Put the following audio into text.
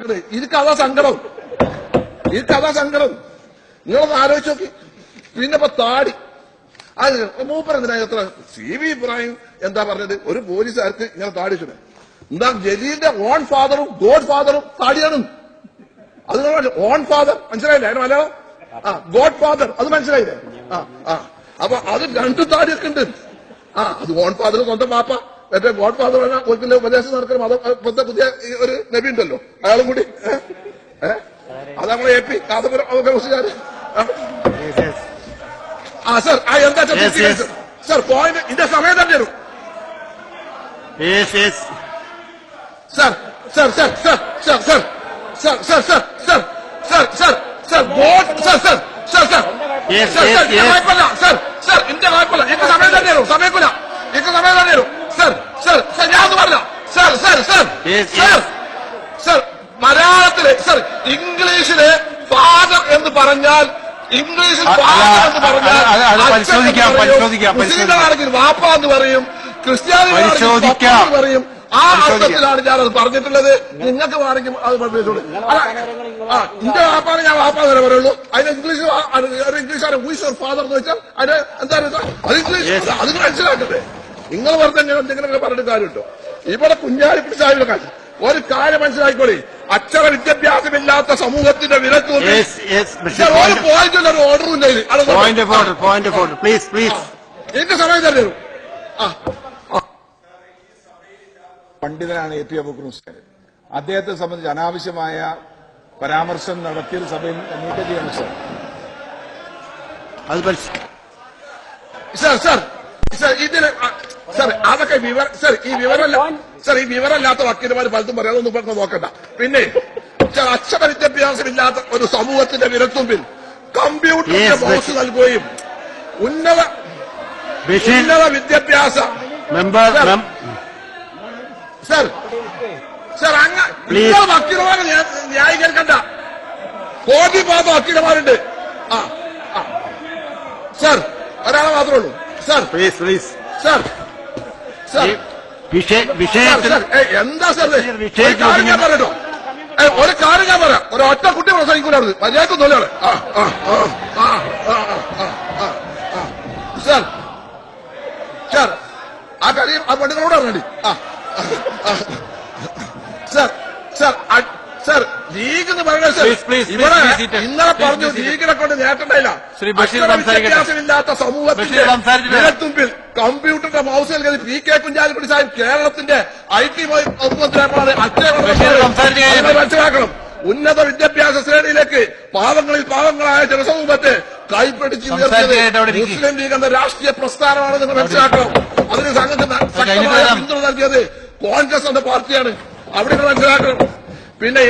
ഇതൊക്കെ സങ്കടം. നിങ്ങളൊന്ന് ആലോചിച്ച് നോക്കി. പിന്നെ ഇപ്പൊ താടി അത് മൂപ്പരെന്തിനാ എത്ര CV ഇബ്രാഹിം എന്താ പറഞ്ഞത്? ഒരു പോലീസുകാർക്ക് ഇങ്ങനെ താടി വെച്ചത് എന്താ? ജലീലിന്റെ ഓൺ ഫാദറും ഗോഡ് ഫാദറും താടിയാണ്. അത് ഓൺ ഫാദർ മനസ്സിലായില്ലേ? അതിന് മലയാളം ഗോഡ് ഫാദർ അത് മനസ്സിലായില്ലേ? അപ്പൊ അത് രണ്ടു താടിയൊക്കെ ഉണ്ട്. അത് ഓൺ ഫാദർ സ്വന്തം പാപ്പ, മറ്റേ ഗോഡ് ഫാദർ പറഞ്ഞാൽ ഉപദേശം നടക്കുന്ന മതം ഇപ്പോഴത്തെ പുതിയ ഒരു നബി ഉണ്ടല്ലോ, അയാളും കൂടി അത് നമ്മളെ AP കാതപുരം മുസ്ലിംകാര്. സർ എന്താ സർ പോയിന്റ് ഇതിന്റെ സമയം തന്നെ വരും. Sir sir sir sir sir sir sir sir sir sir sir sir sir God sir sir sir sir കുഴപ്പമില്ല സർ സർ ഇന്ത്യ കുഴപ്പമില്ല. എനിക്ക് സമയം തന്നെ വരും. സമയക്കില്ല, എനിക്ക് സമയം തന്നെ വരും. സർ സർ സർ ഞാൻ ഒന്ന് പറഞ്ഞ sir sir sir sir sir മലയാളത്തില് സർ ഇംഗ്ലീഷില് ഫാദർ എന്ന് പറഞ്ഞാൽ ഇംഗ്ലീഷിൽ ഫാദർ എന്ന് പറഞ്ഞാൽ മുസ്ലിങ്ങളാണെങ്കിൽ വാപ്പ എന്ന് പറയും, ക്രിസ്ത്യാനികളാണെങ്കിൽ പറയും. ആ അർത്ഥത്തിലാണ് ഞാനത് പറഞ്ഞിട്ടുള്ളത്. നിങ്ങൾക്ക് വേണമെങ്കിൽ അത് പഠിപ്പിച്ചോളൂ. എന്റെ വാപ്പാണ് ഞാൻ വാപ്പ വരെ പറയുള്ളൂ. അതിന് ഇംഗ്ലീഷാണ് ഹൂസ് ഫാദർ എന്ന് വെച്ചാൽ അതിന് എന്താ അത് ഇംഗ്ലീഷ്. അത് മനസ്സിലാക്കട്ടെ. നിങ്ങൾ വെറുതെ എന്തെങ്കിലും പറഞ്ഞിട്ട് കാര്യമുണ്ടോ? ഇവിടെ കുഞ്ഞാലിക്കുട്ടി സാഹിബിന്റെ കാര്യം ഒരു കാര്യം മനസ്സിലാക്കിക്കോളി. അക്ഷര വിദ്യാഭ്യാസമില്ലാത്ത സമൂഹത്തിന്റെ വിലക്ക് ഒരു പോയിന്റിൽ ഒരു ഓർഡറും ഇല്ല. എനിക്ക് സമയം തരും. പണ്ഡിതനാണ് AP അബൂബക്കർ മുസ്ലിയാർ. അദ്ദേഹത്തെ സംബന്ധിച്ച് അനാവശ്യമായ പരാമർശം നടത്തിയ സഭയിൽ നീക്കം ചെയ്യണം സർ. ഇതിന് സർ അതൊക്കെ ഈ വിവരമില്ലാത്ത വക്കീലന്മാർ പലതും പറയാം. അതൊന്നും ഇപ്പൊ നോക്കണ്ട. പിന്നെ അക്ഷര വിദ്യാഭ്യാസമില്ലാത്ത ഒരു സമൂഹത്തിന്റെ വിരൽത്തുമ്പിൽ കമ്പ്യൂട്ടറിന്റെ ബോക്സ് നൽകുകയും ഉന്നത വിദ്യാഭ്യാസ സർ സർ നിങ്ങൾ വക്കീലന്മാരെ ന്യായീകരിക്കണ്ട. കോടി പാത വക്കീലന്മാരുണ്ട്. സർ ഒരാളെ മാത്രമേ ഉള്ളൂ. സർ സർ സർ എന്താ സർ ഞാൻ പറയട്ടോ? ഒരു കാര്യം ഞാൻ പറയാം. ഒരു ഒറ്റ കുട്ടി പ്രസംഗിക്കൂലായിരുന്നു മര്യാദക്ക് തൊഴിലാണ്. സർ സർ ആ കാര്യം ആ പെണ്ണുങ്ങളോട് പറഞ്ഞി. സർ സർ സർ ലീഗ് എന്ന് പറയുന്നത് സർ ഇവിടെ ഇന്നലെ പറഞ്ഞു ലീഗിനെ കൊണ്ട് നേട്ടണ്ടായില്ല. വിദ്യാഭ്യാസമില്ലാത്ത സമൂഹത്തിന്റെ വിരൽത്തുമ്പിൽ കമ്പ്യൂട്ടറിന്റെ മൗസ് നൽകിയത് PK കുഞ്ഞാലിക്കുട്ടി സാഹിബ് കേരളത്തിന്റെ IT മന്ത്രിയാണ്. മനസ്സിലാക്കണം. ഉന്നത വിദ്യാഭ്യാസ ശ്രേണിയിലേക്ക് പാവങ്ങളിൽ പാവങ്ങളായ ജനസമൂഹത്തെ കൈപ്പിടിച്ച് ഉയർത്തിയത് മുസ്ലിം ലീഗ് എന്ന രാഷ്ട്രീയ പ്രസ്ഥാനമാണ്. നിങ്ങൾ മനസ്സിലാക്കണം. അതിന് ശക്തമായ പിന്തുണ നൽകിയത് കോൺഗ്രസ് എന്ന പാർട്ടിയാണ്. അവിടെ മനസ്സിലാക്കണം. പിന്നെ